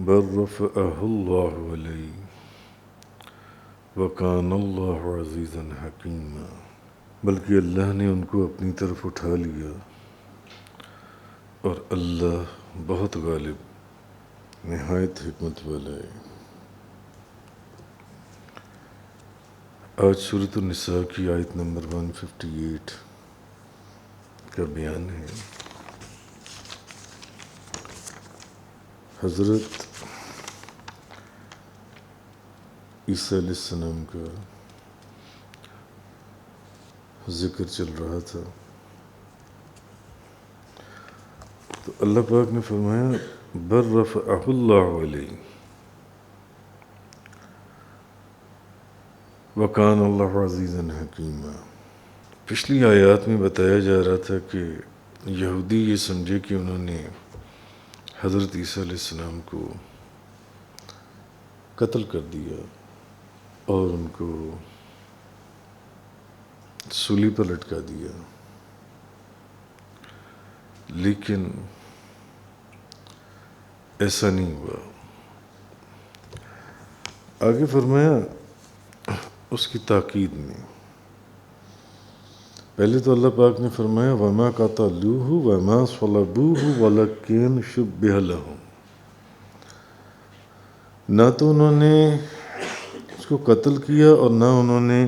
بل رفعه الله إليه وكان الله عزيزا حكيما، بلکہ اللہ نے ان کو اپنی طرف اٹھا لیا اور اللہ بہت غالب نہایت حکمت والا ہے۔ آج سورۃ النساء کی آیت نمبر 158 کا بیان ہے۔ حضرت عیسیٰ علیہ السلام کا ذکر چل رہا تھا، تو اللہ پاک نے فرمایا بل رفعہ اللہ علیہ وکان اللہ عزیزا حکیما۔ پچھلی آیات میں بتایا جا رہا تھا کہ یہودی یہ سمجھے کہ انہوں نے حضرت عیسیٰ علیہ السلام کو قتل کر دیا اور ان کو سولی پر لٹکا دیا، لیکن ایسا نہیں ہوا۔ آگے فرمایا اس کی تاکید میں، پہلے تو اللہ پاک نے فرمایا وَمَا قَتَلُوهُ وَمَا صَلَبُوهُ وَلَكِنْ شُبِّهَ لَهُمْ، نہ تو انہوں نے اس کو قتل کیا اور نہ انہوں نے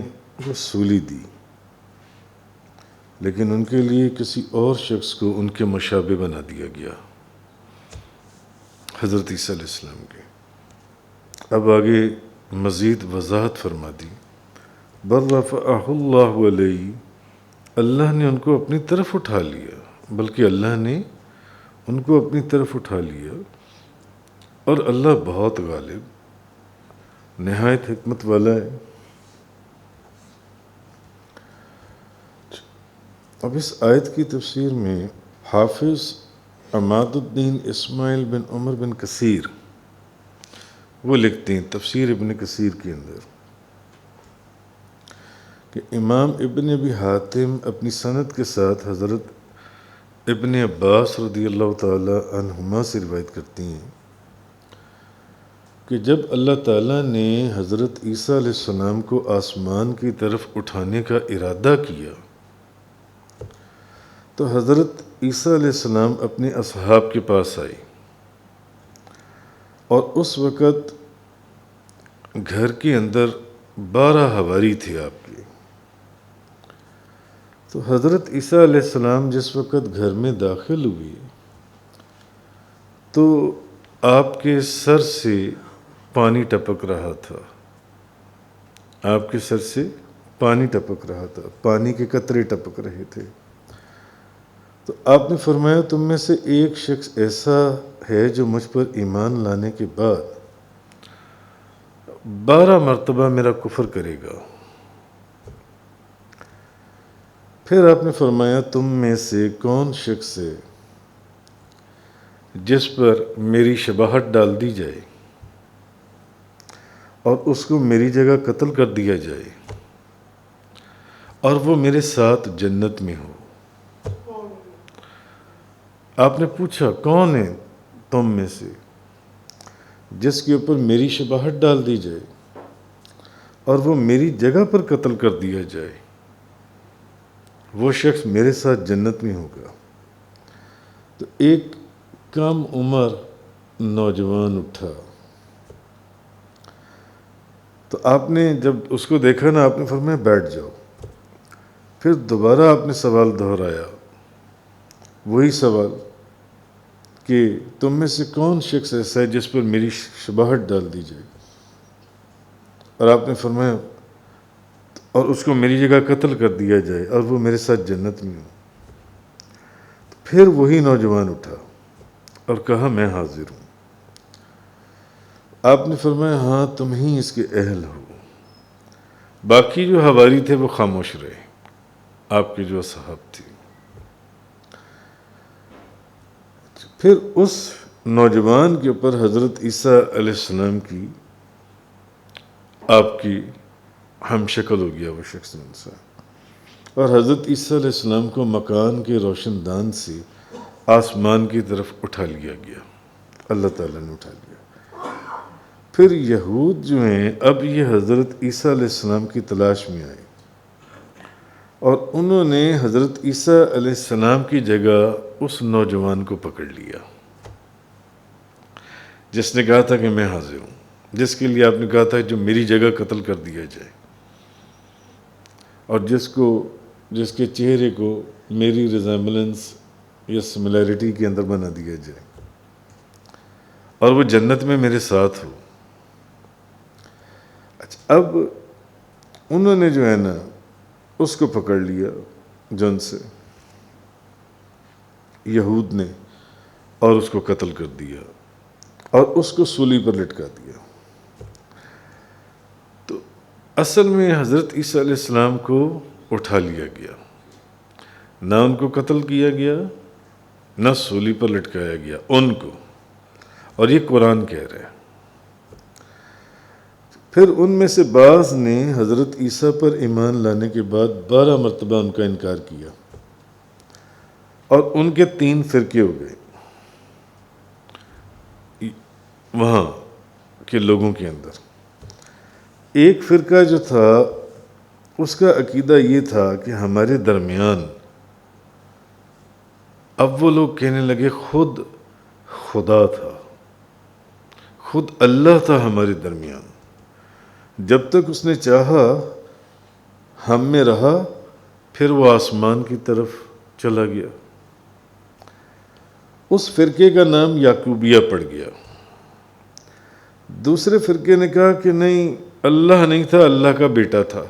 وہ سولی دی، لیکن ان کے لیے کسی اور شخص کو ان کے مشابہ بنا دیا گیا، حضرت عیسیٰ علیہ السلام کے۔ اب آگے مزید وضاحت فرما دی، بل رفعہ اللہ علیہ، اللہ نے ان کو اپنی طرف اٹھا لیا، بلکہ اللہ نے ان کو اپنی طرف اٹھا لیا اور اللہ بہت غالب نہایت حکمت والا ہے۔ اب اس آیت کی تفسیر میں حافظ عماد الدین اسماعیل بن عمر بن کثیر وہ لکھتے ہیں تفسیر ابن کثیر کے اندر کہ امام ابن ابی حاتم اپنی سند کے ساتھ حضرت ابن عباس رضی اللہ تعالی عنہما سے روایت کرتی ہیں کہ جب اللہ تعالیٰ نے حضرت عیسیٰ علیہ السلام کو آسمان کی طرف اٹھانے کا ارادہ کیا تو حضرت عیسیٰ علیہ السلام اپنے اصحاب کے پاس آئے، اور اس وقت گھر کے اندر 12 حواری تھے آپ کے۔ تو حضرت عیسیٰ علیہ السلام جس وقت گھر میں داخل ہوئے تو آپ کے سر سے پانی ٹپک رہا تھا، آپ کے سر سے پانی ٹپک رہا تھا، پانی کے قطرے ٹپک رہے تھے۔ تو آپ نے فرمایا تم میں سے ایک شخص ایسا ہے جو مجھ پر ایمان لانے کے بعد 12 مرتبہ میرا کفر کرے گا۔ پھر آپ نے فرمایا تم میں سے کون شخص ہے جس پر میری شباہت ڈال دی جائے اور اس کو میری جگہ قتل کر دیا جائے اور وہ میرے ساتھ جنت میں ہو۔ آپ نے پوچھا کون ہے تم میں سے جس کے اوپر میری شباہت ڈال دی جائے اور وہ میری جگہ پر قتل کر دیا جائے، وہ شخص میرے ساتھ جنت میں ہوگا۔ تو ایک کم عمر نوجوان اٹھا، تو آپ نے جب اس کو دیکھا نا آپ نے فرمایا بیٹھ جاؤ۔ پھر دوبارہ آپ نے سوال دہرایا، وہی سوال کہ تم میں سے کون شخص ایسا ہے جس پر میری شباہت ڈال دی جائے، اور آپ نے فرمایا اور اس کو میری جگہ قتل کر دیا جائے اور وہ میرے ساتھ جنت میں ہو۔ پھر وہی نوجوان اٹھا اور کہا میں حاضر ہوں۔ آپ نے فرمایا ہاں تم ہی اس کے اہل ہو۔ باقی جو حواری تھے وہ خاموش رہے، آپ کے جو اصحاب تھے۔ پھر اس نوجوان کے اوپر حضرت عیسیٰ علیہ السلام کی آپ کی ہم شکل ہو گیا وہ شخص انسان، اور حضرت عیسیٰ علیہ السلام کو مکان کے روشن دان سے آسمان کی طرف اٹھا لیا گیا، اللہ تعالیٰ نے اٹھا لیا۔ پھر یہود جو ہیں اب یہ حضرت عیسیٰ علیہ السلام کی تلاش میں آئے اور انہوں نے حضرت عیسیٰ علیہ السلام کی جگہ اس نوجوان کو پکڑ لیا جس نے کہا تھا کہ میں حاضر ہوں، جس کے لیے آپ نے کہا تھا جو میری جگہ قتل کر دیا جائے، اور جس کے چہرے کو میری ریزیمبلنس یا سملیرٹی کے اندر بنا دیا جائے اور وہ جنت میں میرے ساتھ ہو۔ اچھا، اب انہوں نے جو ہے نا اس کو پکڑ لیا جن سے یہود نے اور اس کو قتل کر دیا اور اس کو سولی پر لٹکا دیا۔ تو اصل میں حضرت عیسیٰ علیہ السلام کو اٹھا لیا گیا، نہ ان کو قتل کیا گیا نہ سولی پر لٹکایا گیا ان کو، اور یہ قرآن کہہ رہا ہے۔ پھر ان میں سے بعض نے حضرت عیسیٰ پر ایمان لانے کے بعد 12 مرتبہ ان کا انکار کیا اور ان کے 3 فرقے ہو گئے وہاں کے لوگوں کے اندر۔ ایک فرقہ جو تھا اس کا عقیدہ یہ تھا کہ ہمارے درمیان، اب وہ لوگ کہنے لگے خود خدا تھا، خود اللہ تھا ہمارے درمیان، جب تک اس نے چاہا ہم میں رہا، پھر وہ آسمان کی طرف چلا گیا۔ اس فرقے کا نام یعقوبیہ پڑ گیا۔ دوسرے فرقے نے کہا کہ نہیں، اللہ نہیں تھا، اللہ کا بیٹا تھا،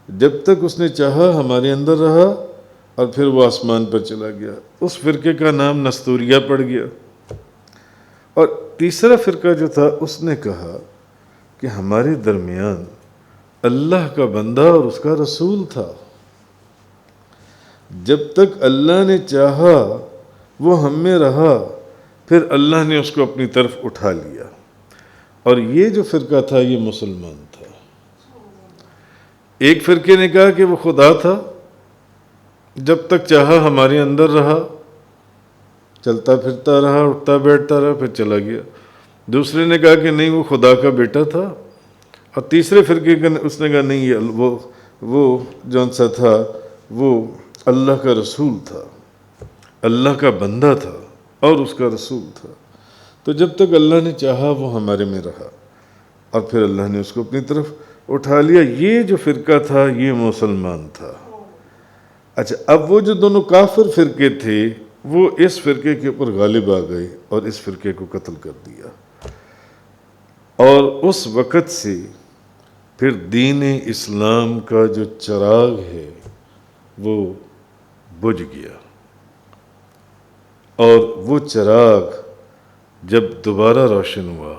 جب تک اس نے چاہا ہمارے اندر رہا اور پھر وہ آسمان پر چلا گیا۔ اس فرقے کا نام نستوریہ پڑ گیا۔ اور تیسرا فرقہ جو تھا اس نے کہا کہ ہمارے درمیان اللہ کا بندہ اور اس کا رسول تھا، جب تک اللہ نے چاہا وہ ہم میں رہا، پھر اللہ نے اس کو اپنی طرف اٹھا لیا۔ اور یہ جو فرقہ تھا یہ مسلمان تھا۔ ایک فرقے نے کہا کہ وہ خدا تھا، جب تک چاہا ہمارے اندر رہا، چلتا پھرتا رہا، اٹھتا بیٹھتا رہا، پھر چلا گیا۔ دوسرے نے کہا کہ نہیں، وہ خدا کا بیٹا تھا، اور تیسرے فرقے کا اس نے کہا نہیں، وہ جون سا تھا وہ اللہ کا رسول تھا، اللہ کا بندہ تھا اور اس کا رسول تھا۔ تو جب تک اللہ نے چاہا وہ ہمارے میں رہا اور پھر اللہ نے اس کو اپنی طرف اٹھا لیا۔ یہ جو فرقہ تھا یہ مسلمان تھا۔ اچھا، اب وہ جو دونوں کافر فرقے تھے وہ اس فرقے کے اوپر غالب آ گئے اور اس فرقے کو قتل کر دیا، اور اس وقت سے پھر دین اسلام کا جو چراغ ہے وہ بجھ گیا، اور وہ چراغ جب دوبارہ روشن ہوا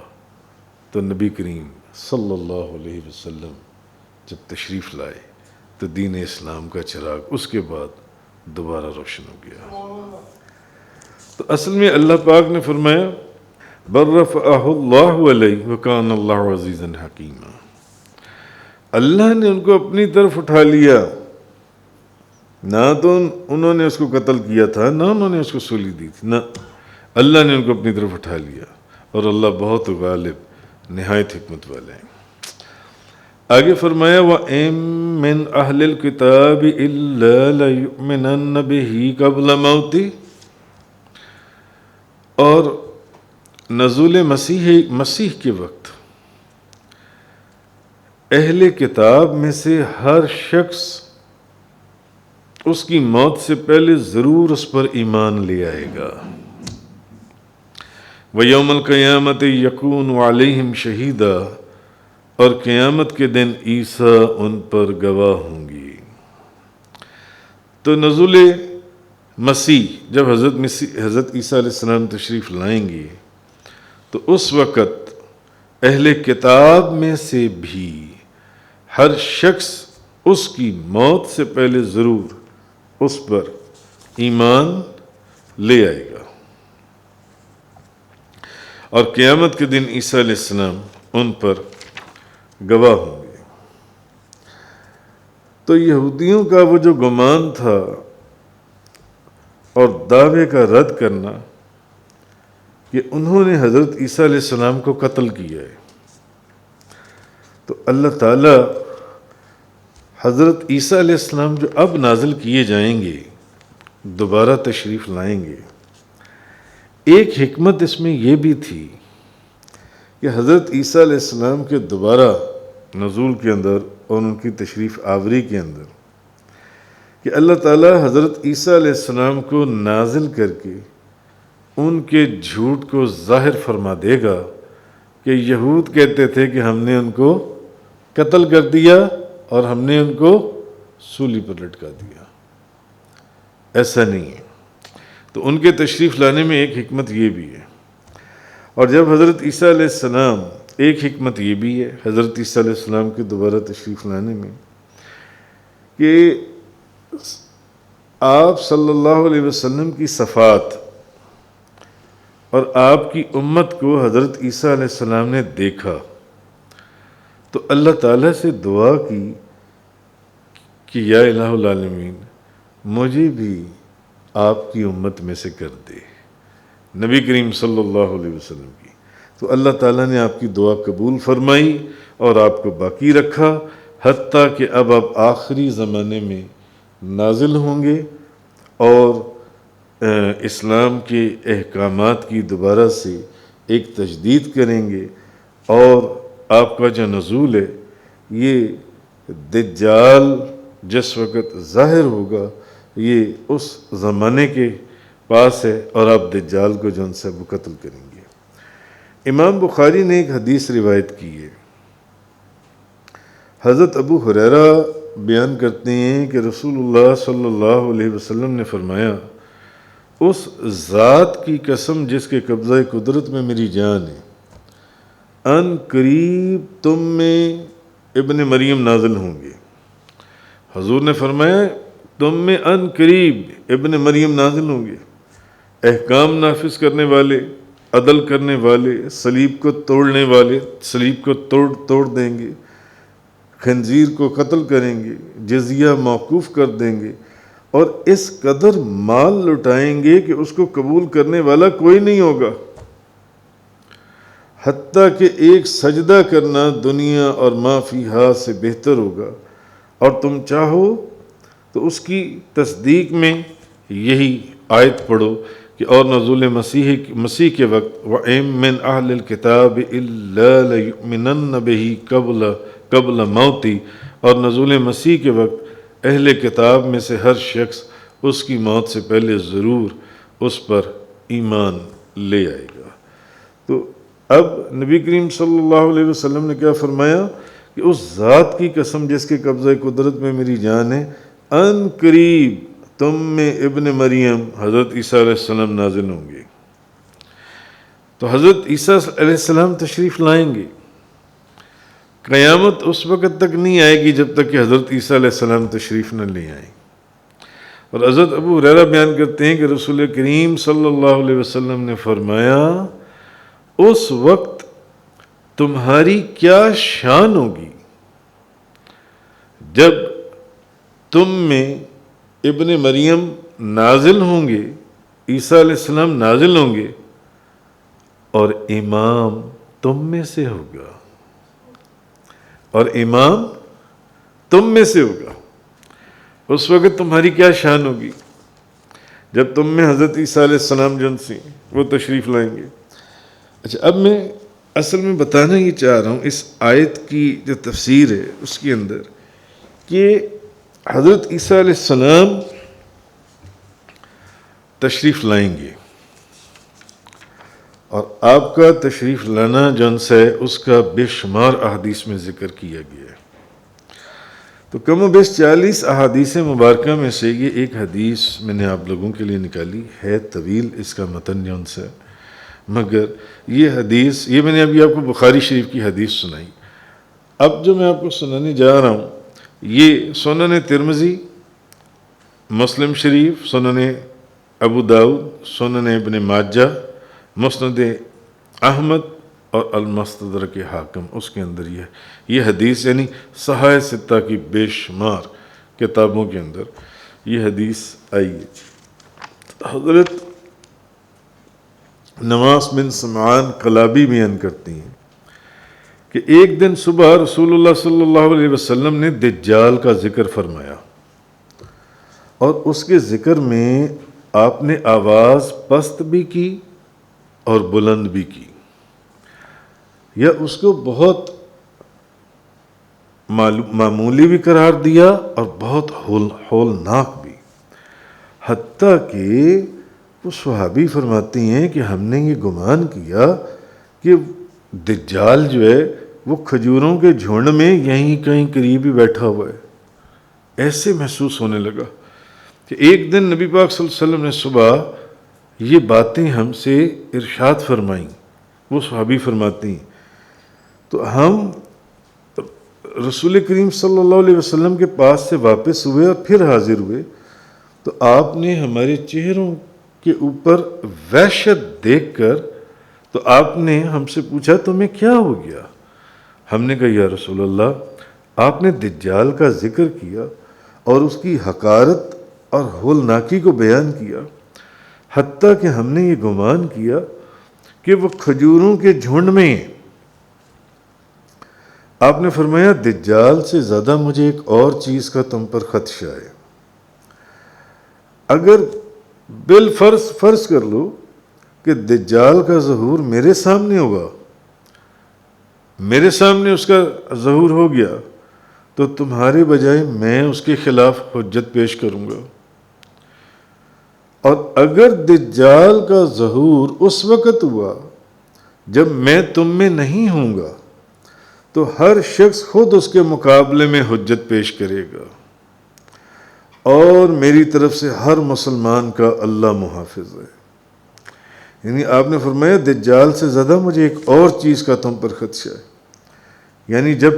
تو نبی کریم صلی اللہ علیہ وسلم جب تشریف لائے تو دین اسلام کا چراغ اس کے بعد دوبارہ روشن ہو گیا۔ تو اصل میں اللہ پاک نے فرمایا بل رفعہ اللہ علیہ وکان اللہ عزیزا حکیما، اللہ نے ان کو اپنی طرف اٹھا لیا، نہ تو انہوں نے اس کو قتل کیا تھا، نہ انہوں نے اس کو سولی دی تھی، نہ، اللہ نے ان کو اپنی طرف اٹھا لیا، اور اللہ بہت غالب نہایت حکمت والے ہیں۔ آگے فرمایا وَإِن مِّنْ أَهْلِ الْكِتَابِ إِلَّا لَيُؤْمِنَنَّ بِهِ قَبْلَ مَوْتِهِ، اور نزول مسیح کے وقت اہل کتاب میں سے ہر شخص اس کی موت سے پہلے ضرور اس پر ایمان لے آئے گا۔ وَيَوْمَ الْقِيَامَةِ يَكُونُ عَلَيْهِمْ شَهِيدًا، اور قیامت کے دن عیسیٰ ان پر گواہ ہوں گی۔ تو نزول مسیح جب حضرت عیسیٰ علیہ السلام تشریف لائیں گے تو اس وقت اہل کتاب میں سے بھی ہر شخص اس کی موت سے پہلے ضرور اس پر ایمان لے آئے گا، اور قیامت کے دن عیسیٰ علیہ السلام ان پر گواہ ہوں گے۔ تو یہودیوں کا وہ جو گمان تھا اور دعوے کا رد کرنا، کہ انہوں نے حضرت عیسیٰ علیہ السلام کو قتل کیا ہے، تو اللہ تعالیٰ حضرت عیسیٰ علیہ السلام جو اب نازل کیے جائیں گے، دوبارہ تشریف لائیں گے، ایک حکمت اس میں یہ بھی تھی کہ حضرت عیسیٰ علیہ السلام کے دوبارہ نزول کے اندر اور ان کی تشریف آوری کے اندر کہ اللہ تعالیٰ حضرت عیسیٰ علیہ السلام کو نازل کر کے ان کے جھوٹ کو ظاہر فرما دے گا کہ یہود کہتے تھے کہ ہم نے ان کو قتل کر دیا اور ہم نے ان کو سولی پر لٹکا دیا، ایسا نہیں ہے۔ تو ان کے تشریف لانے میں ایک حکمت یہ بھی ہے، اور جب حضرت عیسیٰ علیہ السلام، ایک حکمت یہ بھی ہے حضرت عیسیٰ علیہ السلام کے دوبارہ تشریف لانے میں کہ آپ صلی اللہ علیہ وسلم کی صفات اور آپ کی امت کو حضرت عیسیٰ علیہ السلام نے دیکھا تو اللہ تعالیٰ سے دعا کی کہ یا الہ العالمین مجھے بھی آپ کی امت میں سے کر دے، نبی کریم صلی اللہ علیہ وسلم کی۔ تو اللہ تعالیٰ نے آپ کی دعا قبول فرمائی اور آپ کو باقی رکھا، حتیٰ کہ اب آپ آخری زمانے میں نازل ہوں گے اور اسلام کے احکامات کی دوبارہ سے ایک تجدید کریں گے، اور آپ کا جو نزول ہے یہ دجال جس وقت ظاہر ہوگا یہ اس زمانے کے پاس ہے، اور آپ دجال کو جو ان سے وہ قتل کریں گے۔ امام بخاری نے ایک حدیث روایت کی ہے، حضرت ابو ہریرہ بیان کرتے ہیں کہ رسول اللہ صلی اللہ علیہ وسلم نے فرمایا، اس ذات کی قسم جس کے قبضہ قدرت میں میری جان ہے، ان قریب تم میں ابن مریم نازل ہوں گے۔ حضور نے فرمایا تم میں ان قریب ابن مریم نازل ہوں گے، احکام نافذ کرنے والے، عدل کرنے والے، صلیب کو توڑنے والے صلیب کو توڑ دیں گے، خنزیر کو قتل کریں گے، جزیہ موقوف کر دیں گے، اور اس قدر مال لٹائیں گے کہ اس کو قبول کرنے والا کوئی نہیں ہوگا، حتیٰ کہ ایک سجدہ کرنا دنیا اور ما فیہا سے بہتر ہوگا، اور تم چاہو تو اس کی تصدیق میں یہی آیت پڑھو کہ اور نزول مسیح کے وقت وَإِن مِّنْ أَهْلِ الْكِتَابِ إِلَّا لَيُؤْمِنَنَّ بِهِ قبل موتی، اور نزول مسیح کے وقت اہل کتاب میں سے ہر شخص اس کی موت سے پہلے ضرور اس پر ایمان لے آئے گا۔ تو اب نبی کریم صلی اللہ علیہ وسلم نے کیا فرمایا کہ اس ذات کی قسم جس کے قبضہ قدرت میں میری جان ہے، ان قریب تم میں ابن مریم حضرت عیسیٰ علیہ السلام نازل ہوں گے۔ تو حضرت عیسیٰ علیہ السلام تشریف لائیں گے، قیامت اس وقت تک نہیں آئے گی جب تک کہ حضرت عیسیٰ علیہ السلام تشریف نہ لے آئیں۔ اور حضرت ابو ہریرہ بیان کرتے ہیں کہ رسول کریم صلی اللہ علیہ وسلم نے فرمایا، اس وقت تمہاری کیا شان ہوگی جب تم میں ابن مریم نازل ہوں گے، عیسیٰ علیہ السلام نازل ہوں گے، اور امام تم میں سے ہوگا، اور امام تم میں سے ہوگا۔ اس وقت تمہاری کیا شان ہوگی جب تم میں حضرت عیسیٰ علیہ السلام جن سے وہ تشریف لائیں گے۔ اچھا، اب میں اصل میں بتانا یہ چاہ رہا ہوں اس آیت کی جو تفسیر ہے اس کے اندر کہ حضرت عیسیٰ علیہ السلام تشریف لائیں گے، اور آپ کا تشریف لانا جن سے اس کا بے شمار احادیث میں ذکر کیا گیا ہے۔ تو کم و بیش 40 احادیث مبارکہ میں سے یہ ایک حدیث میں نے آپ لوگوں کے لیے نکالی ہے، طویل اس کا متن جن سے، مگر یہ حدیث، یہ میں نے ابھی آپ کو بخاری شریف کی حدیث سنائی۔ اب جو میں آپ کو سنانے جا رہا ہوں یہ سنن ترمذی، مسلم شریف، سنن ابو داؤد، سنن ابن ماجہ، مسند احمد اور المستدرک حاکم، اس کے اندر یہ حدیث، یعنی صحاح ستہ کی بے شمار کتابوں کے اندر یہ حدیث آئی ہے۔ حضرت نواس بن سمعان قلابی بیان کرتی ہیں کہ ایک دن صبح رسول اللہ صلی اللہ علیہ وسلم نے دجال کا ذکر فرمایا، اور اس کے ذکر میں آپ نے آواز پست بھی کی اور بلند بھی کی، یا اس کو بہت معمولی بھی قرار دیا اور بہت ہولناک بھی، حتیٰ کہ وہ صحابی فرماتی ہیں کہ ہم نے یہ گمان کیا کہ دجال جو ہے وہ کھجوروں کے جھنڈ میں یہیں کہیں قریب ہی بیٹھا ہوا ہے۔ ایسے محسوس ہونے لگا کہ ایک دن نبی پاک صلی اللہ علیہ وسلم نے صبح یہ باتیں ہم سے ارشاد فرمائیں، وہ صحابی فرماتی ہیں، تو ہم رسول کریم صلی اللہ علیہ وسلم کے پاس سے واپس ہوئے اور پھر حاضر ہوئے، تو آپ نے ہمارے چہروں کے اوپر وحشت دیکھ کر تو آپ نے ہم سے پوچھا تمہیں کیا ہو گیا؟ ہم نے کہا یا رسول اللہ، آپ نے دجال کا ذکر کیا اور اس کی حقارت اور ہولناکی کو بیان کیا، حتیٰ کہ ہم نے یہ گمان کیا کہ وہ کھجوروں کے جھنڈ میں ہیں۔ آپ نے فرمایا دجال سے زیادہ مجھے ایک اور چیز کا تم پر خدشہ ہے۔ اگر بالفرض فرض کر لو کہ دجال کا ظہور میرے سامنے ہوگا، میرے سامنے اس کا ظہور ہو گیا، تو تمہارے بجائے میں اس کے خلاف حجت پیش کروں گا، اور اگر دجال کا ظہور اس وقت ہوا جب میں تم میں نہیں ہوں گا تو ہر شخص خود اس کے مقابلے میں حجت پیش کرے گا، اور میری طرف سے ہر مسلمان کا اللہ محافظ ہے۔ یعنی آپ نے فرمایا دجال سے زیادہ مجھے ایک اور چیز کا تم پر خدشہ ہے، یعنی جب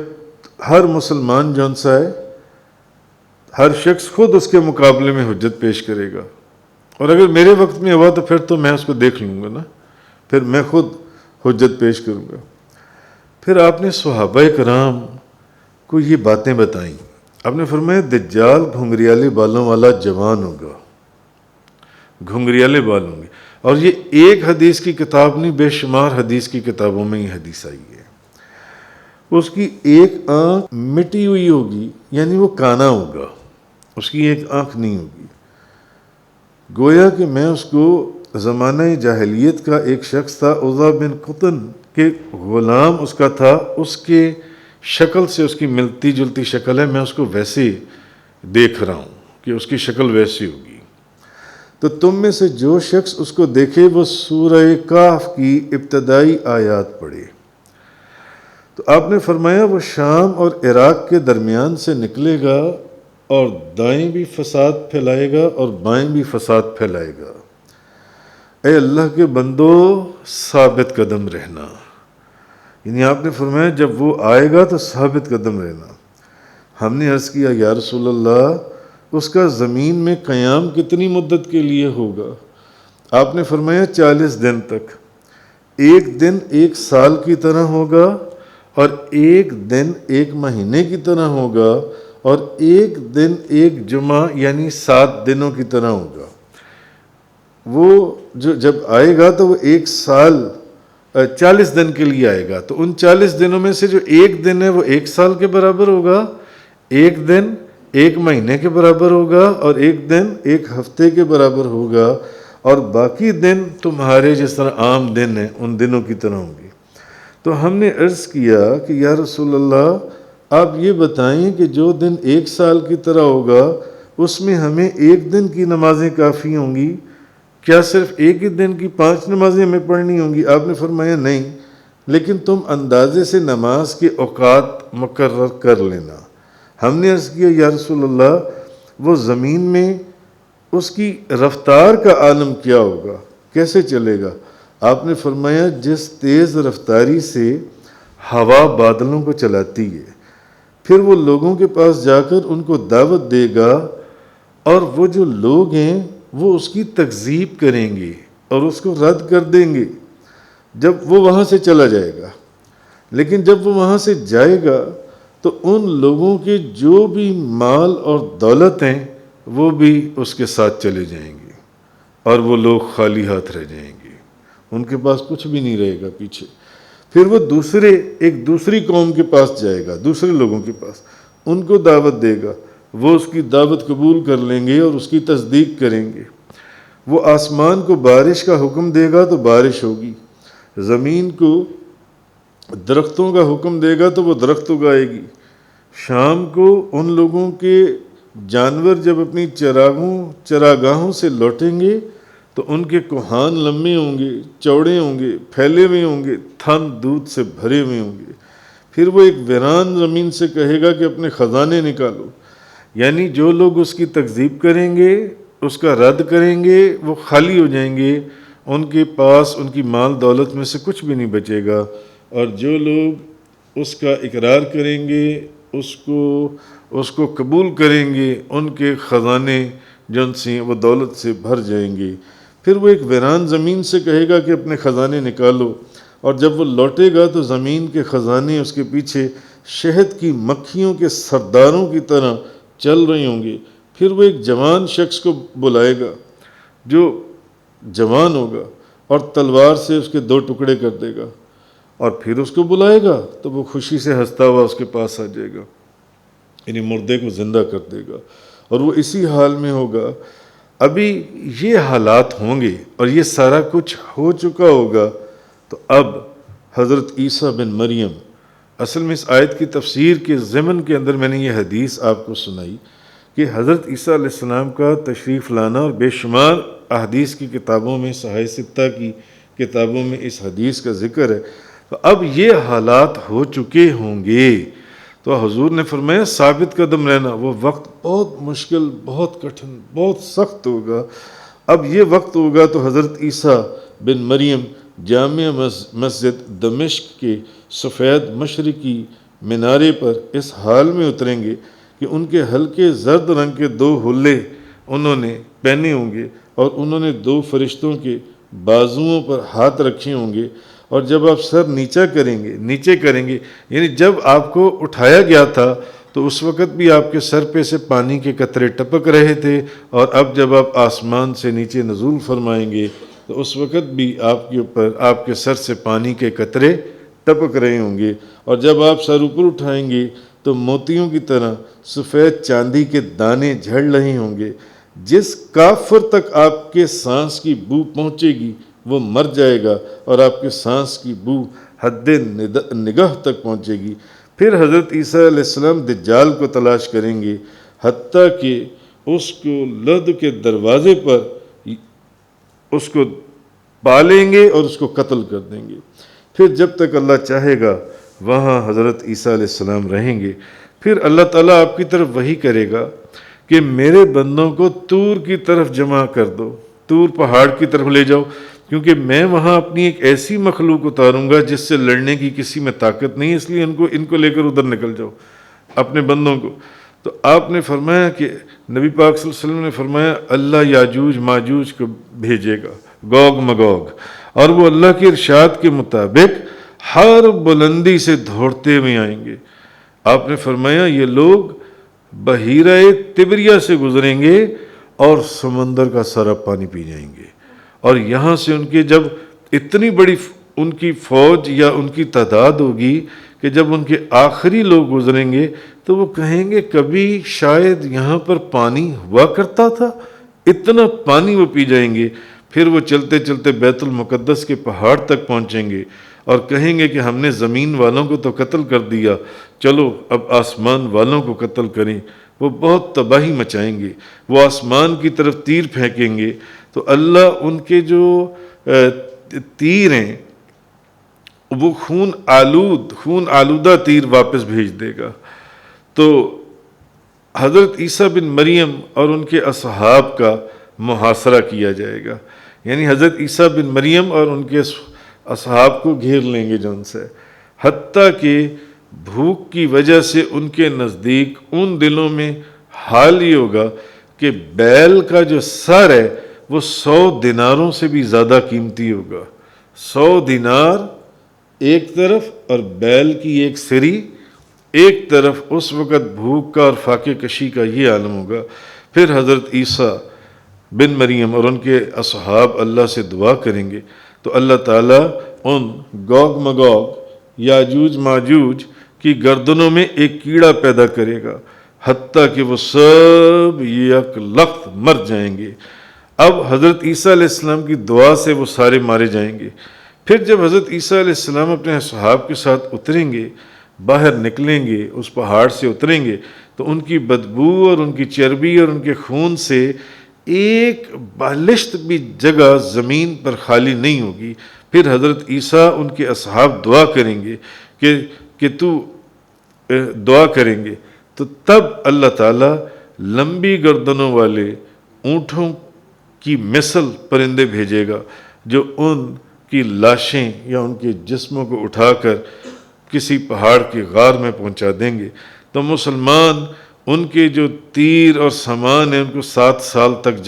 ہر مسلمان جون سا ہے، ہر شخص خود اس کے مقابلے میں حجت پیش کرے گا، اور اگر میرے وقت میں ہوا تو پھر تو میں اس کو دیکھ لوں گا نا، پھر میں خود حجت پیش کروں گا۔ پھر آپ نے صحابہ کرام کو یہ باتیں بتائیں۔ آپ نے فرمایا دجال گھنگریالے بالوں والا جوان ہوگا، گھنگریالے بال ہوں گے، اور یہ ایک حدیث کی کتاب نہیں، بے شمار حدیث کی کتابوں میں یہ حدیث آئی ہے۔ اس کی ایک آنکھ مٹی ہوئی ہوگی، یعنی وہ کانا ہوگا، اس کی ایک آنکھ نہیں ہوگی۔ گویا کہ میں اس کو زمانہ جاہلیت کا ایک شخص تھا، عضا بن قطن کے غلام اس کا تھا، اس کے شکل سے اس کی ملتی جلتی شکل ہے، میں اس کو ویسے دیکھ رہا ہوں کہ اس کی شکل ویسی ہوگی۔ تو تم میں سے جو شخص اس کو دیکھے وہ سورہ کہف کی ابتدائی آیات پڑھے۔ تو آپ نے فرمایا وہ شام اور عراق کے درمیان سے نکلے گا اور دائیں بھی فساد پھیلائے گا اور بائیں بھی فساد پھیلائے گا۔ اے اللہ کے بندو ثابت قدم رہنا، یعنی آپ نے فرمایا جب وہ آئے گا تو ثابت قدم رہنا۔ ہم نے عرض کیا یا رسول اللہ اس کا زمین میں قیام کتنی مدت کے لیے ہوگا؟ آپ نے فرمایا 40 دن تک، ایک دن ایک سال کی طرح ہوگا، اور ایک دن ایک مہینے کی طرح ہوگا، اور ایک دن ایک جمعہ یعنی 7 دنوں کی طرح ہوگا۔ وہ جو جب آئے گا تو وہ ایک سال 40 دن کے لیے آئے گا، تو ان 40 دنوں میں سے جو ایک دن ہے وہ ایک سال کے برابر ہوگا، ایک دن ایک مہینے کے برابر ہوگا، اور ایک دن ایک ہفتے کے برابر ہوگا، اور باقی دن تمہارے جس طرح عام دن ہیں ان دنوں کی طرح ہوں گے۔ تو ہم نے عرض کیا کہ یا رسول اللہ آپ یہ بتائیں کہ جو دن ایک سال کی طرح ہوگا اس میں ہمیں ایک دن کی نمازیں کافی ہوں گی؟ کیا صرف ایک ہی دن کی 5 نمازیں ہمیں پڑھنی ہوں گی؟ آپ نے فرمایا نہیں، لیکن تم اندازے سے نماز کے اوقات مقرر کر لینا۔ ہم نے عرض کیا یا رسول اللہ وہ زمین میں اس کی رفتار کا عالم کیا ہوگا، کیسے چلے گا؟ آپ نے فرمایا جس تیز رفتاری سے ہوا بادلوں کو چلاتی ہے، پھر وہ لوگوں کے پاس جا کر ان کو دعوت دے گا، اور وہ جو لوگ ہیں وہ اس کی تکذیب کریں گے اور اس کو رد کر دیں گے جب وہ وہاں سے چلا جائے گا، لیکن جب وہ وہاں سے جائے گا تو ان لوگوں کے جو بھی مال اور دولت ہیں وہ بھی اس کے ساتھ چلے جائیں گے، اور وہ لوگ خالی ہاتھ رہ جائیں گے، ان کے پاس کچھ بھی نہیں رہے گا پیچھے. پھر وہ ایک دوسری قوم کے پاس جائے گا، دوسرے لوگوں کے پاس، ان کو دعوت دے گا، وہ اس کی دعوت قبول کر لیں گے اور اس کی تصدیق کریں گے. وہ آسمان کو بارش کا حکم دے گا تو بارش ہوگی، زمین کو درختوں کا حکم دے گا تو وہ درخت اگائے گی. شام کو ان لوگوں کے جانور جب اپنی چراگاہوں سے لوٹیں گے تو ان کے کوہان لمبے ہوں گے، چوڑے ہوں گے، پھیلے ہوئے ہوں گے، تھن دودھ سے بھرے ہوئے ہوں گے. پھر وہ ایک ویران زمین سے کہے گا کہ اپنے خزانے نکالو. یعنی جو لوگ اس کی تکذیب کریں گے، اس کا رد کریں گے، وہ خالی ہو جائیں گے، ان کے پاس ان کی مال دولت میں سے کچھ بھی نہیں بچے گا. اور جو لوگ اس کا اقرار کریں گے، اس کو قبول کریں گے، ان کے خزانے جن سے وہ دولت سے بھر جائیں گے. پھر وہ ایک ویران زمین سے کہے گا کہ اپنے خزانے نکالو، اور جب وہ لوٹے گا تو زمین کے خزانے اس کے پیچھے شہد کی مکھیوں کے سرداروں کی طرح چل رہے ہوں گے. پھر وہ ایک جوان شخص کو بلائے گا جو جوان ہوگا اور تلوار سے اس کے 2 ٹکڑے کر دے گا، اور پھر اس کو بلائے گا تو وہ خوشی سے ہنستا ہوا اس کے پاس آ جائے گا، یعنی مردے کو زندہ کر دے گا، اور وہ اسی حال میں ہوگا. ابھی یہ حالات ہوں گے اور یہ سارا کچھ ہو چکا ہوگا. تو اب حضرت عیسیٰ بن مریم، اصل میں اس آیت کی تفسیر کے ضمن کے اندر میں نے یہ حدیث آپ کو سنائی کہ حضرت عیسیٰ علیہ السلام کا تشریف لانا، اور بے شمار احادیث کی کتابوں میں، صحیح 6 کی کتابوں میں اس حدیث کا ذکر ہے. تو اب یہ حالات ہو چکے ہوں گے. تو حضور نے فرمایا ثابت قدم رہنا، وہ وقت بہت مشکل، بہت کٹھن، بہت سخت ہوگا. اب یہ وقت ہوگا تو حضرت عیسیٰ بن مریم جامع مسجد دمشق کے سفید مشرقی مینارے پر اس حال میں اتریں گے کہ ان کے ہلکے زرد رنگ کے 2 حلے انہوں نے پہنے ہوں گے، اور انہوں نے 2 فرشتوں کے بازوؤں پر ہاتھ رکھے ہوں گے. اور جب آپ سر نیچے کریں گے، یعنی جب آپ کو اٹھایا گیا تھا تو اس وقت بھی آپ کے سر پہ سے پانی کے قطرے ٹپک رہے تھے، اور اب جب آپ آسمان سے نیچے نزول فرمائیں گے تو اس وقت بھی آپ کے اوپر، آپ کے سر سے پانی کے قطرے ٹپک رہے ہوں گے. اور جب آپ سر اوپر اٹھائیں گے تو موتیوں کی طرح سفید چاندی کے دانے جھڑ رہے ہوں گے. جس کافر تک آپ کے سانس کی بو پہنچے گی وہ مر جائے گا، اور آپ کے سانس کی بو حد نگاہ تک پہنچے گی. پھر حضرت عیسیٰ علیہ السلام دجال کو تلاش کریں گے، حتیٰ کہ اس کو لد کے دروازے پر اس کو پالیں گے اور اس کو قتل کر دیں گے. پھر جب تک اللہ چاہے گا وہاں حضرت عیسیٰ علیہ السلام رہیں گے. پھر اللہ تعالیٰ آپ کی طرف وحی کرے گا کہ میرے بندوں کو طور کی طرف جمع کر دو، طور پہاڑ کی طرف لے جاؤ، کیونکہ میں وہاں اپنی ایک ایسی مخلوق اتاروں گا جس سے لڑنے کی کسی میں طاقت نہیں، اس لیے ان کو لے کر ادھر نکل جاؤ، اپنے بندوں کو. تو آپ نے فرمایا کہ نبی پاک صلی اللہ علیہ وسلم نے فرمایا اللہ یاجوج ماجوج کو بھیجے گا، گوگ مگوگ، اور وہ اللہ کے ارشاد کے مطابق ہر بلندی سے دوڑتے ہوئے آئیں گے. آپ نے فرمایا یہ لوگ بحیرہ تبریہ سے گزریں گے اور سمندر کا سارا پانی پی جائیں گے، اور یہاں سے ان کے جب اتنی بڑی ان کی فوج یا ان کی تعداد ہوگی کہ جب ان کے آخری لوگ گزریں گے تو وہ کہیں گے کبھی شاید یہاں پر پانی ہوا کرتا تھا، اتنا پانی وہ پی جائیں گے. پھر وہ چلتے چلتے بیت المقدس کے پہاڑ تک پہنچیں گے اور کہیں گے کہ ہم نے زمین والوں کو تو قتل کر دیا، چلو اب آسمان والوں کو قتل کریں. وہ بہت تباہی مچائیں گے، وہ آسمان کی طرف تیر پھینکیں گے تو اللہ ان کے جو تیر ہیں وہ خون آلودہ تیر واپس بھیج دے گا. تو حضرت عیسیٰ بن مریم اور ان کے اصحاب کا محاصرہ کیا جائے گا، یعنی حضرت عیسیٰ بن مریم اور ان کے اصحاب کو گھیر لیں گے جن سے، حتیٰ کہ بھوک کی وجہ سے ان کے نزدیک ان دلوں میں حال یہ ہوگا کہ بیل کا جو سر ہے وہ 100 دیناروں سے بھی زیادہ قیمتی ہوگا. 100 دینار ایک طرف اور بیل کی ایک سری ایک طرف. اس وقت بھوک کا اور فاقے کشی کا یہ عالم ہوگا. پھر حضرت عیسیٰ بن مریم اور ان کے اصحاب اللہ سے دعا کریں گے تو اللہ تعالیٰ ان گوگ مگوگ یاجوج ماجوج کی گردنوں میں ایک کیڑا پیدا کرے گا حتیٰ کہ وہ سب یک لخت مر جائیں گے۔ اب حضرت عیسیٰ علیہ السلام کی دعا سے وہ سارے مارے جائیں گے۔ پھر جب حضرت عیسیٰ علیہ السلام اپنے اصحاب کے ساتھ اتریں گے، باہر نکلیں گے، اس پہاڑ سے اتریں گے، تو ان کی بدبو اور ان کی چربی اور ان کے خون سے ایک بالشت بھی جگہ زمین پر خالی نہیں ہوگی۔ پھر حضرت عیسیٰ ان کے اصحاب دعا کریں گے کہ تو دعا کریں گے، تو تب اللہ تعالیٰ لمبی گردنوں والے اونٹوں کی مثل پرندے بھیجے گا جو ان کی لاشیں یا ان کے جسموں کو اٹھا کر کسی پہاڑ کی غار میں پہنچا دیں گے۔ تو مسلمان ان کے جو تیر اور سامان ہیں ان کو 7 سال تک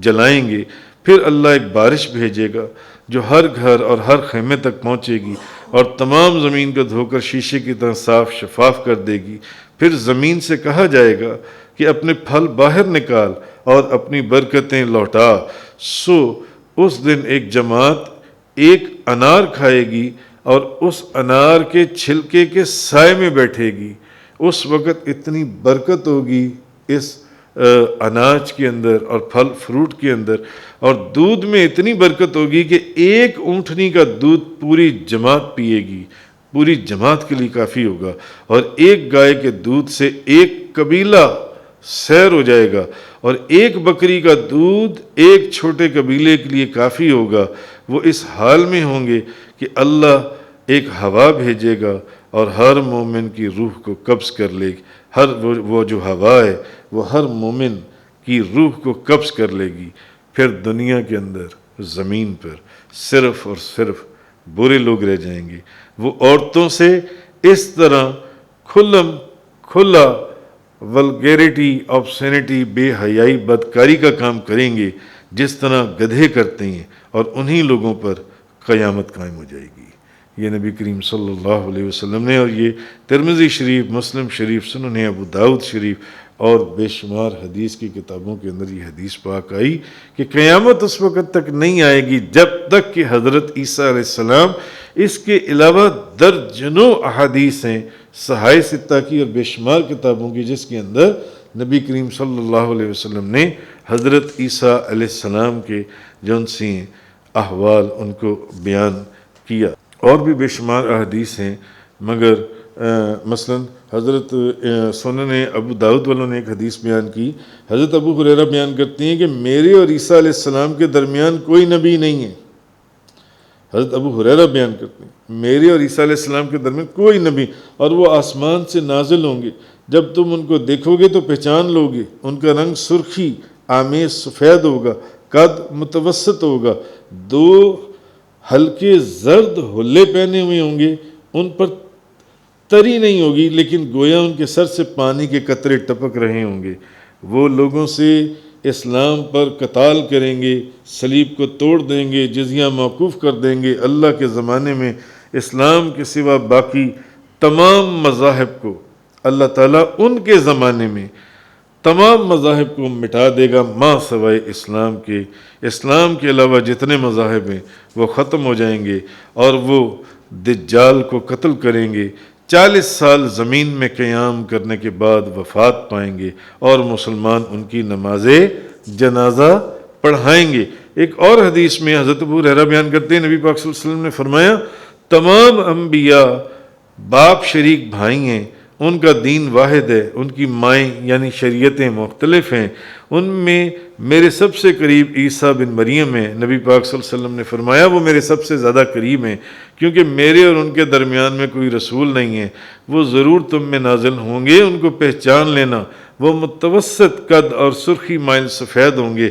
جلائیں گے۔ پھر اللہ ایک بارش بھیجے گا جو ہر گھر اور ہر خیمے تک پہنچے گی اور تمام زمین کو دھو کر شیشے کی طرح صاف شفاف کر دے گی۔ پھر زمین سے کہا جائے گا کہ اپنے پھل باہر نکال اور اپنی برکتیں لوٹا۔ سو اس دن ایک جماعت ایک انار کھائے گی اور اس انار کے چھلکے کے سائے میں بیٹھے گی۔ اس وقت اتنی برکت ہوگی اس اناج کے اندر اور پھل فروٹ کے اندر، اور دودھ میں اتنی برکت ہوگی کہ ایک اونٹنی کا دودھ پوری جماعت پیے گی، پوری جماعت کے لیے کافی ہوگا، اور ایک گائے کے دودھ سے ایک قبیلہ سیر ہو جائے گا، اور ایک بکری کا دودھ ایک چھوٹے قبیلے کے لیے کافی ہوگا۔ وہ اس حال میں ہوں گے کہ اللہ ایک ہوا بھیجے گا اور ہر مومن کی روح کو قبض کر لے گی۔ وہ جو ہوا ہے وہ ہر مومن کی روح کو قبض کر لے گی۔ پھر دنیا کے اندر زمین پر صرف اور صرف برے لوگ رہ جائیں گے۔ وہ عورتوں سے اس طرح کھلا ولگیریٹی، آبسینٹی، بے حیائی، بدکاری کا کام کریں گے جس طرح گدھے کرتے ہیں، اور انہی لوگوں پر قیامت قائم ہو جائے گی۔ یہ نبی کریم صلی اللہ علیہ وسلم نے، اور یہ ترمذی شریف، مسلم شریف، سنن ابو داؤد شریف اور بے شمار حدیث کی کتابوں کے اندر یہ حدیث پاک آئی کہ قیامت اس وقت تک نہیں آئے گی جب تک کہ حضرت عیسیٰ علیہ السلام، اس کے علاوہ درجنوں احادیث ہیں صحاح ستہ کی اور بے شمار کتابوں کی، جس کے اندر نبی کریم صلی اللہ علیہ وسلم نے حضرت عیسیٰ علیہ السلام کے جون سی احوال ان کو بیان کیا۔ اور بھی بے شمار احادیث ہیں، مگر مثلا حضرت سنن ابو داؤد والوں نے ایک حدیث بیان کی۔ حضرت ابو ہریرہ بیان کرتے ہیں کہ میرے اور عیسیٰ علیہ السلام کے درمیان کوئی نبی نہیں ہے۔ حضرت ابو ہریرہ بیان کرتے ہیں میرے اور عیسیٰ علیہ السلام کے درمیان کوئی نبی، اور وہ آسمان سے نازل ہوں گے، جب تم ان کو دیکھو گے تو پہچان لو گے۔ ان کا رنگ سرخی آمیز سفید ہوگا، قد متوسط ہوگا، 2 ہلکے زرد حلے پہنے ہوئے ہوں گے، ان پر تری نہیں ہوگی لیکن گویا ان کے سر سے پانی کے قطرے ٹپک رہے ہوں گے۔ وہ لوگوں سے اسلام پر قتال کریں گے، صلیب کو توڑ دیں گے، جزیہ موقوف کر دیں گے۔ اللہ کے زمانے میں اسلام کے سوا باقی تمام مذاہب کو اللہ تعالیٰ ان کے زمانے میں تمام مذاہب کو مٹا دے گا ما سوائے اسلام کے۔ اسلام کے علاوہ جتنے مذاہب ہیں وہ ختم ہو جائیں گے، اور وہ دجال کو قتل کریں گے۔ 40 سال زمین میں قیام کرنے کے بعد وفات پائیں گے، اور مسلمان ان کی نماز جنازہ پڑھائیں گے۔ ایک اور حدیث میں حضرت ابو ہریرہ بیان کرتے ہیں، نبی پاک صلی اللہ علیہ وسلم نے فرمایا تمام انبیاء باپ شریک بھائی ہیں، ان کا دین واحد ہے، ان کی مائیں یعنی شریعتیں مختلف ہیں۔ ان میں میرے سب سے قریب عیسیٰ بن مریم ہیں۔ نبی پاک صلی اللہ علیہ وسلم نے فرمایا وہ میرے سب سے زیادہ قریب ہیں، کیونکہ میرے اور ان کے درمیان میں کوئی رسول نہیں ہے۔ وہ ضرور تم میں نازل ہوں گے، ان کو پہچان لینا۔ وہ متوسط قد اور سرخی مائل سفید ہوں گے،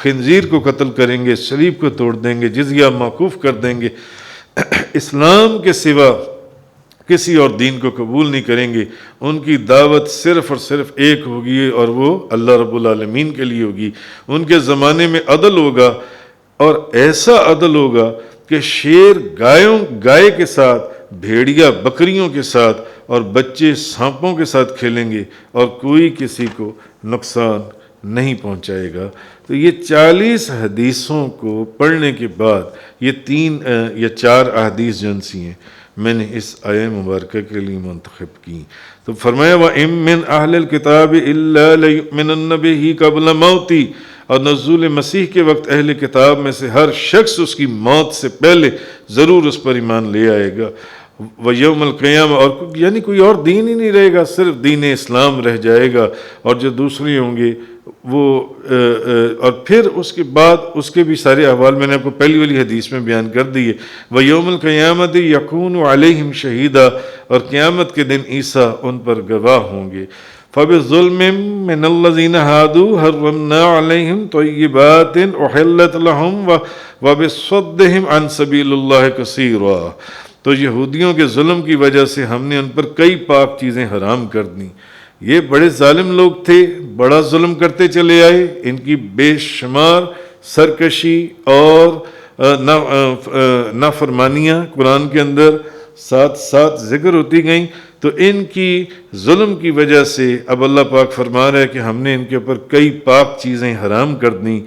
خنزیر کو قتل کریں گے، صلیب کو توڑ دیں گے، جزیہ موقوف کر دیں گے، اسلام کے سوا کسی اور دین کو قبول نہیں کریں گے۔ ان کی دعوت صرف اور صرف ایک ہوگی، اور وہ اللہ رب العالمین کے لیے ہوگی۔ ان کے زمانے میں عدل ہوگا، اور ایسا عدل ہوگا کہ شیر گائے کے ساتھ، بھیڑیا بکریوں کے ساتھ، اور بچے سانپوں کے ساتھ کھیلیں گے، اور کوئی کسی کو نقصان نہیں پہنچائے گا۔ تو یہ 40 حدیثوں کو پڑھنے کے بعد یہ 3 یا 4 احادیث جنسی ہیں میں نے اس آیہ مبارکہ کے لیے منتخب کی۔ تو فرمایا وَإِن مِّنْ أَهْلِ الْكِتَابِ إِلَّا لَيُؤْمِنَنَّ بِهِ قَبْلَ مَوْتِهِ، اور نزول مسیح کے وقت اہل کتاب میں سے ہر شخص اس کی موت سے پہلے ضرور اس پر ایمان لے آئے گا۔ وَيَوْمَ الْقِيَامَةِ، اور یعنی کوئی اور دین ہی نہیں رہے گا، صرف دین اسلام رہ جائے گا، اور جو دوسرے ہوں گے وہ اور پھر اس کے بعد اس کے بھی سارے احوال میں نے آپ کو پہلی والی حدیث میں بیان کر دیے۔ وَيَوْمَ الْقِيَامَةِ يَكُونُ عَلَيْهِمْ شَهِيدًا، اور قیامت کے دن عیسیٰ ان پر گواہ ہوں گے۔ فَبِظُلْمٍ مِّنَ الَّذِينَ هَادُوا حَرَّمْنَا عَلَيْهِمْ طَيِّبَاتٍ أُحِلَّتْ لَهُمْ وَبِصَدِّهِمْ عَن سَبِيلِ اللَّهِ كَثِيرًا، تو یہودیوں کے ظلم کی وجہ سے ہم نے ان پر کئی پاک چیزیں حرام کر دیں۔ یہ بڑے ظالم لوگ تھے، بڑا ظلم کرتے چلے آئے، ان کی بے شمار سرکشی اور نافرمانیاں قرآن کے اندر ساتھ ساتھ ذکر ہوتی گئیں، تو ان کی ظلم کی وجہ سے اب اللہ پاک فرما رہا ہے کہ ہم نے ان کے اوپر کئی پاک چیزیں حرام کر دیں،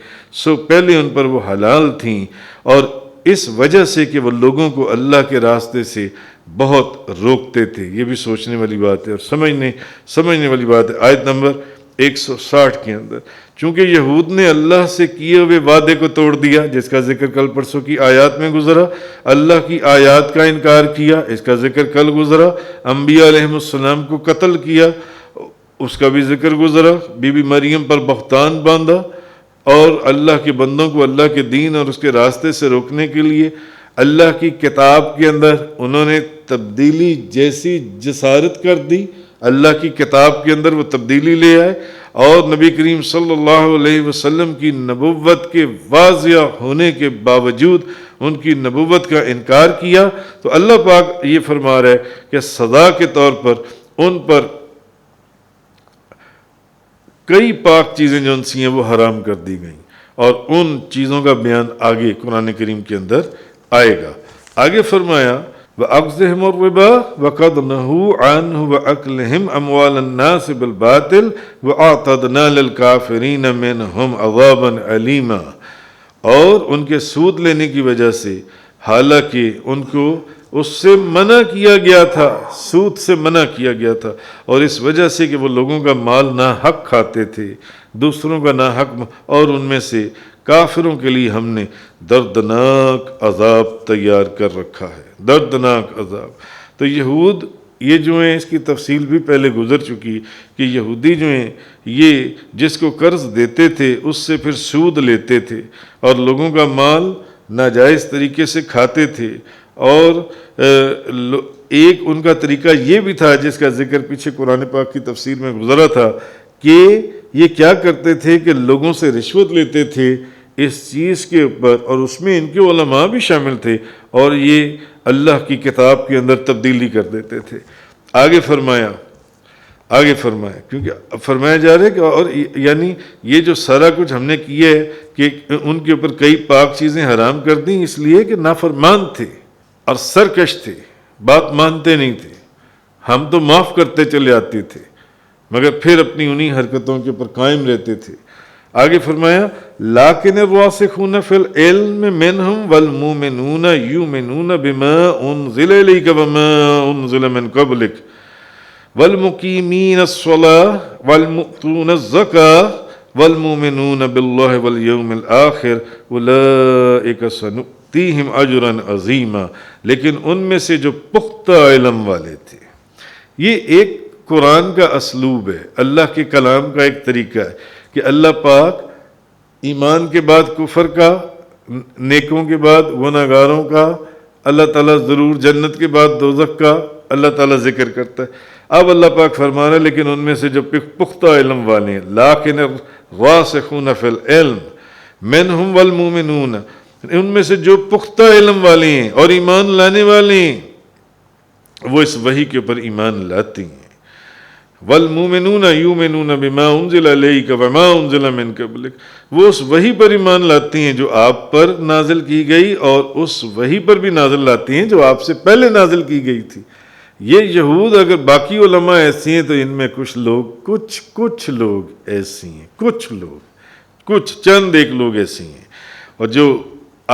سو پہلے ان پر وہ حلال تھیں، اور اس وجہ سے کہ وہ لوگوں کو اللہ کے راستے سے بہت روکتے تھے۔ یہ بھی سوچنے والی بات ہے اور سمجھنے والی بات ہے۔ آیت نمبر 160 کے اندر چونکہ یہود نے اللہ سے کیے ہوئے وعدے کو توڑ دیا، جس کا ذکر کل پرسوں کی آیات میں گزرا، اللہ کی آیات کا انکار کیا، اس کا ذکر کل گزرا، انبیاء علیہ السلام کو قتل کیا، اس کا بھی ذکر گزرا، بی بی مریم پر بہتان باندھا، اور اللہ کے بندوں کو اللہ کے دین اور اس کے راستے سے روکنے کے لیے اللہ کی کتاب کے اندر انہوں نے تبدیلی جیسی جسارت کر دی، اللہ کی کتاب کے اندر وہ تبدیلی لے آئے، اور نبی کریم صلی اللہ علیہ وسلم کی نبوت کے واضح ہونے کے باوجود ان کی نبوت کا انکار کیا۔ تو اللہ پاک یہ فرما رہا ہے کہ سزا کے طور پر ان پر کئی پاک چیزیں جو سی ہیں وہ حرام کر دی گئیں، اور ان چیزوں کا بیان آگے قرآن کریم کے اندر آئے گا۔ آگے فرمایا وَأَخْذِهِمُ الرِّبَا وَقَدْ نَهُوا عَنْهُ وَأَكْلِهِمْ أَمْوَالَ النَّاسِ بِالْبَاطِلِ وَأَعْتَدْنَا لِلْكَافِرِينَ مِنْهُمْ عَذَابًا أَلِيمًا، اور ان کے سود لینے کی وجہ سے، حالانکہ ان کو اس سے منع کیا گیا تھا، سود سے منع کیا گیا تھا، اور اس وجہ سے کہ وہ لوگوں کا مال ناحق کھاتے تھے، دوسروں کا ناحق، اور ان میں سے کافروں کے لیے ہم نے دردناک عذاب تیار کر رکھا ہے، دردناک عذاب۔ تو یہود یہ جو ہیں، اس کی تفصیل بھی پہلے گزر چکی کہ یہودی جو ہیں یہ جس کو قرض دیتے تھے اس سے پھر سود لیتے تھے، اور لوگوں کا مال ناجائز طریقے سے کھاتے تھے، اور ایک ان کا طریقہ یہ بھی تھا جس کا ذکر پیچھے قرآن پاک کی تفسیر میں گزرا تھا کہ یہ کیا کرتے تھے کہ لوگوں سے رشوت لیتے تھے اس چیز کے اوپر، اور اس میں ان کے علماء بھی شامل تھے، اور یہ اللہ کی کتاب کے اندر تبدیلی کر دیتے تھے۔ آگے فرمایا کیونکہ فرمایا جا رہا ہے کہ اور یعنی یہ جو سارا کچھ ہم نے کیا ہے کہ ان کے اوپر کئی پاک چیزیں حرام کر دیں، اس لیے کہ نافرمان تھے اور سرکش تھے، بات مانتے نہیں تھے، ہم تو معاف کرتے چلے آتے تھے مگر پھر اپنی انہی حرکتوں کے اوپر قائم رہتے تھے۔ آگے فرمایا لیکن الراسخون فی العلم منہم والمؤمنون یؤمنون بما انزل الیک وما انزل من قبلک والمقیمین الصلاۃ والمؤتون الزکاۃ والمؤمنون باللہ والیوم الآخر اولئک سنؤتیہم اجرا عظیما، لیکن ان میں سے جو پختہ علم والے تھے۔ یہ ایک قرآن کا اسلوب ہے، اللہ کے کلام کا ایک طریقہ ہے کہ اللہ پاک ایمان کے بعد کفر کا، نیکوں کے بعد گناہگاروں کا، اللہ تعالیٰ ضرور جنت کے بعد دوزخ کا اللہ تعالیٰ ذکر کرتا ہے۔ اب اللہ پاک فرما رہا ہے لیکن ان میں سے جو پختہ علم والے ہیں، لیکن الراسخون فی العلم منہم والمؤمنون، ان میں سے جو پختہ علم والے ہیں اور ایمان لانے والے ہیں وہ اس وحی کے اوپر ایمان لاتے ہیں۔ والمؤمنون یؤمنون بما انزل الیک وما انزل من قبلک، وہ اس وحی پر ایمان لاتے ہیں جو آپ پر نازل کی گئی، اور اس وحی پر بھی نازل لاتے ہیں جو آپ سے پہلے نازل کی گئی تھی۔ یہ یہود اگر باقی علماء ایسی ہیں تو ان میں کچھ لوگ ایسے ہیں، کچھ لوگ کچھ چند ایک لوگ ایسے ہیں، اور جو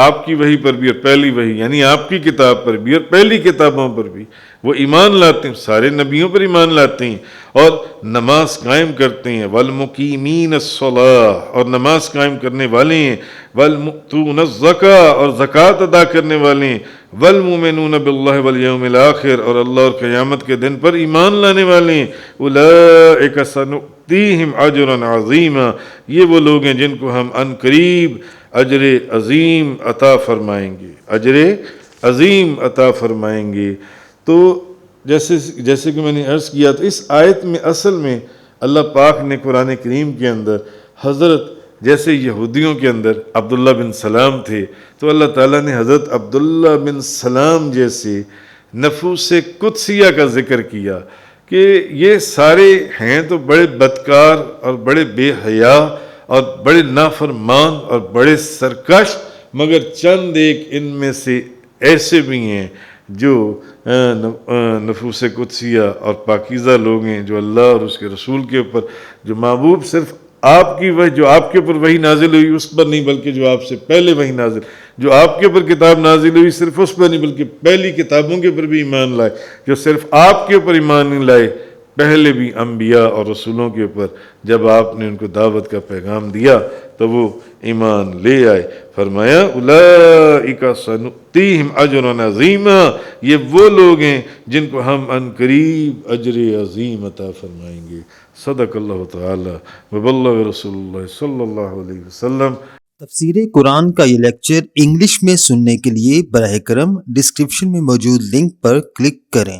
آپ کی وحی پر بھی اور پہلی وحی یعنی آپ کی کتاب پر بھی اور پہلی کتابوں پر بھی وہ ایمان لاتے ہیں، سارے نبیوں پر ایمان لاتے ہیں اور نماز قائم کرتے ہیں، والمقیمین الصلاۃ، اور نماز قائم کرنے والے ہیں، والمؤتون الزکاۃ، اور زکوٰۃ ادا کرنے والے ہیں، والمؤمنون باللہ والیوم الآخر، اور اللہ اور قیامت کے دن پر ایمان لانے والے ہیں، اولئک سنؤتیہم اجرا عظیما، یہ وہ لوگ ہیں جن کو ہم ان قریب اجر عظیم عطا فرمائیں گے، اجر عظیم عطا فرمائیں گے۔ تو جیسے کہ میں نے عرض کیا، تو اس آیت میں اصل میں اللہ پاک نے قرآن کریم کے اندر حضرت، جیسے یہودیوں کے اندر عبداللہ بن سلام تھے، تو اللہ تعالیٰ نے حضرت عبداللہ بن سلام جیسے نفوس قدسیہ کا ذکر کیا کہ یہ سارے ہیں تو بڑے بدکار اور بڑے بے حیا اور بڑے نافرمان اور بڑے سرکش، مگر چند ایک ان میں سے ایسے بھی ہیں جو نفوس قدسیہ اور پاکیزہ لوگ ہیں، جو اللہ اور اس کے رسول کے اوپر، جو محبوب صرف آپ کی وحی، جو آپ کے اوپر وحی نازل ہوئی اس پر نہیں، بلکہ جو آپ سے پہلے وحی نازل، جو آپ کے اوپر کتاب نازل ہوئی صرف اس پر نہیں بلکہ پہلی کتابوں کے اوپر بھی ایمان لائے، جو صرف آپ کے اوپر ایمان نہیں لائے، پہلے بھی انبیاء اور رسولوں کے اوپر جب آپ نے ان کو دعوت کا پیغام دیا تو وہ ایمان لے آئے۔ فرمایا اولئک سنؤتیہم اجرا عظیما، یہ وہ لوگ ہیں جن کو ہم ان قریب اجر عظیم عطا فرمائیں گے۔ صدق اللہ تعالی وبلغ رسول اللہ صلی اللہ علیہ وسلم۔ تفسیر قرآن کا یہ لیکچر انگلش میں سننے کے لیے براہ کرم ڈسکرپشن میں موجود لنک پر کلک کریں۔